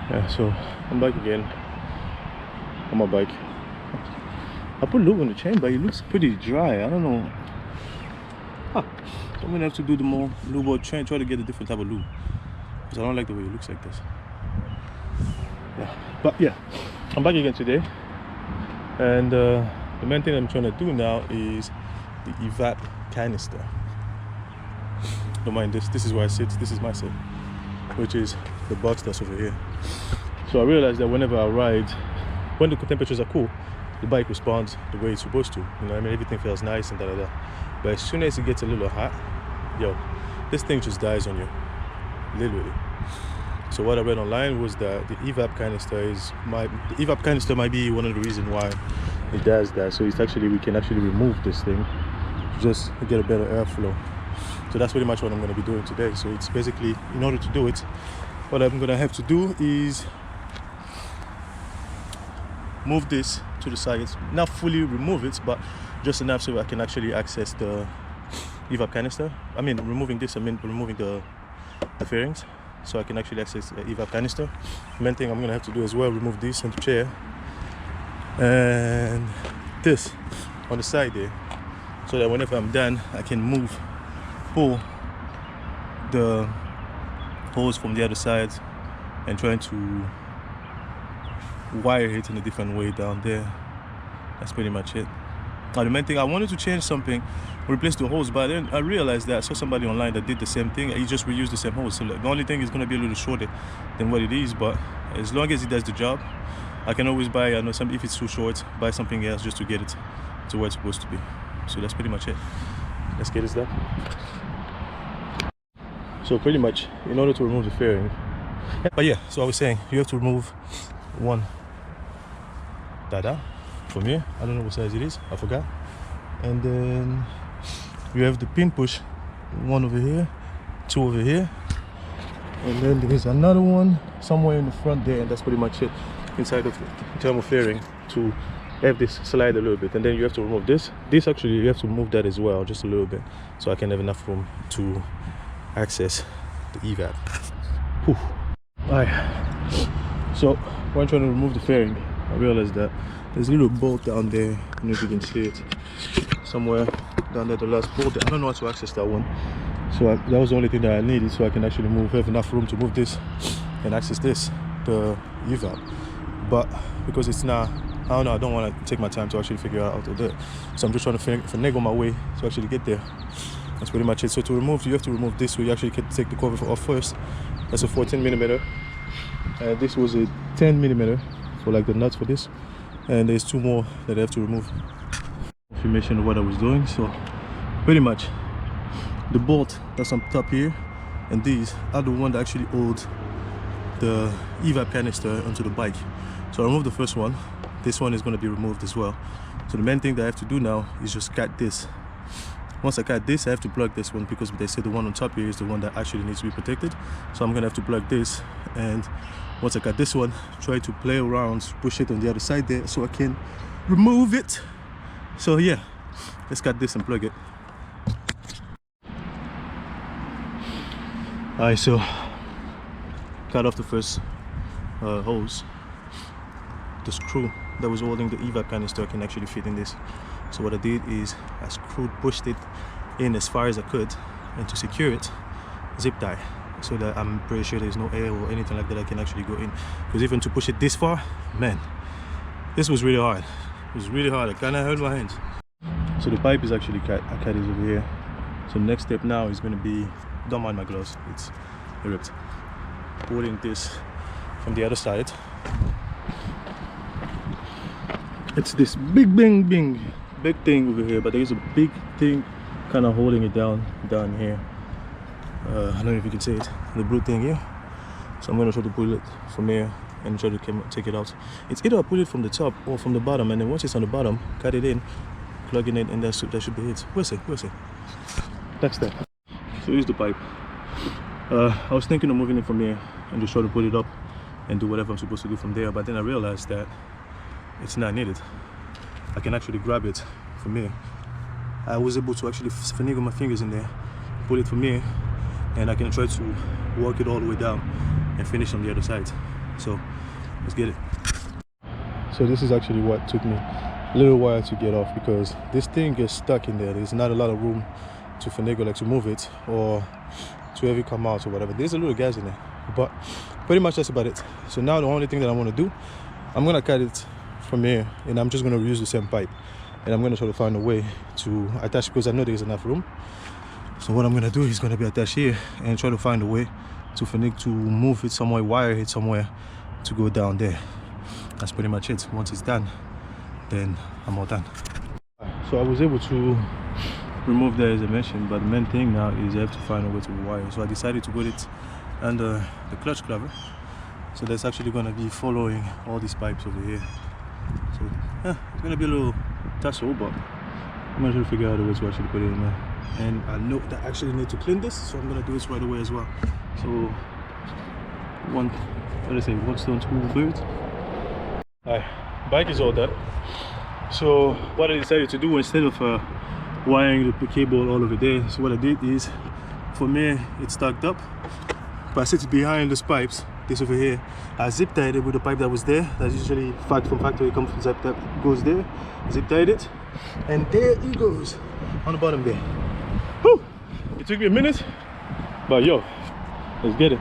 Yeah, so I'm back again on my bike. I put lube on the chain, but it looks pretty dry. I don't know. So I'm gonna have to do the more lube or try to get a different type of lube, because I don't like the way it looks like this. Yeah, but yeah, I'm back again today, and the main thing I'm trying to do now is the EVAP canister. Don't mind this. This is where I sit. This is my sit, which is the box that's over here. So I realized that whenever I ride, when the temperatures are cool, the bike responds the way it's supposed to. You know, I mean, everything feels nice and da. But as soon as it gets a little hot, yo, this thing just dies on you, literally. So what I read online was that the EVAP canister might be one of the reasons why it does that. So it's actually, we can actually remove this thing just to get a better airflow. So that's pretty much what I'm going to be doing today. So it's basically, in order to do it, what I'm going to have to do is move this to the side. Not fully remove it, but just enough so I can actually access the EVAP canister. I mean, removing this, I mean removing the fairings, so I can actually access the EVAP canister. The main thing I'm gonna have to do as well, remove this and the chair and this on the side there, so that whenever I'm done, I can pull the hose from the other side and trying to wire it in a different way down there. That's pretty much it. Now the main thing, I wanted to change something, replace the hose, but then I realized that I saw somebody online that did the same thing. He just reused the same hose, so the only thing is going to be a little shorter than what it is, but as long as it does the job, I can always buy, if it's too short, buy something else just to get it to where it's supposed to be. So that's pretty much it. Let's get this done. So pretty much, in order to remove the fairing, but yeah, so I was saying, you have to remove one dada from here. I don't know what size it is, I forgot. And then you have the pin push, one over here, two over here, and then there's another one somewhere in the front there, and that's pretty much it inside of the thermal fairing to have this slide a little bit. And then you have to remove this actually you have to move that as well, just a little bit, so I can have enough room to access the EVAP. Whew. Alright, so when trying to remove the fairing, I realized that there's a little bolt down there. I don't know if you can see it somewhere down there, the last bolt. I don't know how to access that one, so that was the only thing that I needed, so I can actually have enough room to move this and access this, the EVAP. But because it's not, I don't know, I don't want to take my time to actually figure out how to do it, so I'm just trying to finagle my way to actually get there. That's pretty much it. So to remove, you have to remove this, so you actually can take the cover off first. That's a 14mm. This was a 10mm for like the nuts for this, and there's two more that I have to remove. Information of what I was doing. So pretty much the bolt that's on top here and these are the one that actually hold the EVAP canister onto the bike. So I removed the first one. This one is going to be removed as well. So the main thing that I have to do now is just cut this. Once I cut this, I have to plug this one, because they say the one on top here is the one that actually needs to be protected. So I'm gonna have to plug this, and once I cut this one, try to play around, push it on the other side there so I can remove it. So yeah, let's cut this and plug it. Alright, so cut off the first hose. The screw that was holding the EVAP canister can actually fit in this. So what I did is I pushed it in as far as I could, and to secure it, zip tie, so that I'm pretty sure there's no air or anything like that I can actually go in. Because even to push it this far, man, this was really hard. It was really hard. I kind of hurt my hands. So the pipe is actually cut. I cut it over here. So the next step now is going to be, don't mind my gloves, it's ripped. Pulling this from the other side. It's this big thing over here, but there is a big thing kind of holding it down here. I don't know if you can see it, the blue thing here. So I'm going to try to pull it from here and try to take it out. It's either I pull it from the top or from the bottom, and then once it's on the bottom, cut it in, plug it in, and that should be it. We'll see. Next step. So here's the pipe. I was thinking of moving it from here and just try to put it up and do whatever I'm supposed to do from there, but then I realized that it's not needed. I can actually grab it from here. I was able to actually finagle my fingers in there, pull it from here, and I can try to work it all the way down and finish on the other side. So let's get it. So this is actually what took me a little while to get off, because this thing gets stuck in there. There's not a lot of room to finagle, like to move it or to have it come out or whatever. There's a little gas in there, but pretty much that's about it. So now the only thing that I want to do, I'm gonna cut it from here, and I'm just gonna reuse the same pipe, and I'm gonna try to find a way to attach, because I know there's enough room. So what I'm gonna do is gonna be attached here and try to find a way to finagle, to move it somewhere, wire it somewhere to go down there. That's pretty much it. Once it's done, then I'm all done. So I was able to remove that, as I mentioned, but the main thing now is you have to find a way to wire. So I decided to put it under the clutch cover. So that's actually going to be following all these pipes over here. So yeah, it's going to be a little tussle, but I'm going to try to figure out a way to actually put it in there. And I know that I actually need to clean this, so I'm going to do this right away as well. So one stone, two birds. Alright, bike is all done. So what I decided to do, instead of wiring the cable all over there, so what I did is, for me it's tucked up, but I sit behind these pipes, this over here. I zip tied it with the pipe that was there, that's usually from factory, comes from zip that goes there. Zip tied it, and there it goes on the bottom there. Whew! It took me a minute, but yo, let's get it.